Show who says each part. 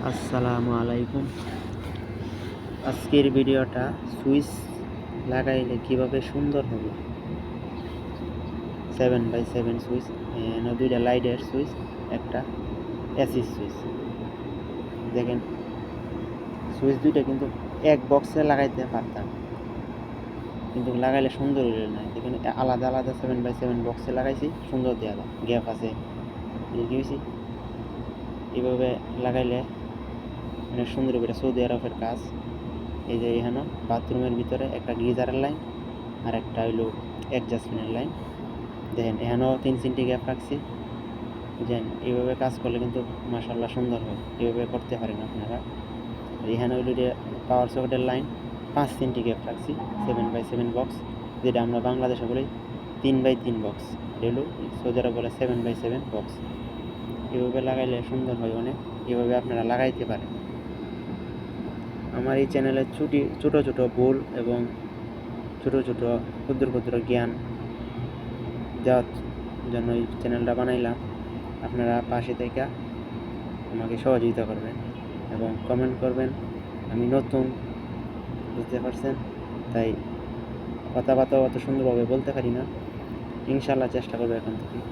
Speaker 1: আসসালামু আলাইকুম। আজকের ভিডিওটা সুইচ লাগাইলে কিভাবে সুন্দর হবে। 7x7 সুইচ, দুইটা লাইটের সুইচ, একটা এসি সুইচ। দেখেন সুইচ দুইটা কিন্তু এক বক্সে লাগাইতে পারতাম, কিন্তু লাগাইলে সুন্দর হইল না। দেখেন আলাদা আলাদা 7x7 বক্সে লাগাইছি, সুন্দর দেওয়া যায়, গ্যাপ আছে দিয়েছি। এইভাবে লাগাইলে অনেক সুন্দর হবে। এটা সৌদি আরবের কাজ। এই যে এখানে বাথরুমের ভিতরে একটা গিজারের লাইন আর একটা হইলো অ্যাডজাস্ট ফ্যানের লাইন। দেখেন এখানেও 3-3টি গ্যাপ রাখছি। বুঝলেন, এইভাবে কাজ করলে কিন্তু মাশাআল্লাহ সুন্দর হয়। এইভাবে করতে পারেন আপনারা। আর এখানে হইলো যে পাওয়ার সকেটের লাইন 5-3টি গ্যাপ রাখছি। 7x7 বক্স, যেটা আমরা বাংলাদেশে বলি 3x3 বক্স। এটা হলো সৌদি আরব বলে 7x7 বক্স। এভাবে লাগাইলে সুন্দর হয় অনেক। এভাবে আপনারা লাগাইতে পারেন। আমার এই চ্যানেলে ছোটো ছোটো ভুল এবং ছোটো ছোটো ক্ষুদ্র ক্ষুদ্র জ্ঞান দেওয়ার জন্য এই চ্যানেলটা বানাইলাম। আপনারা পাশে থেকে আমাকে সহযোগিতা করবেন এবং কমেন্ট করবেন। আমি নতুন, বুঝতে পারছেন, তাই কথাবার্তা অত সুন্দরভাবে বলতে পারি না। ইনশাআল্লাহ চেষ্টা করবো এখন থেকে।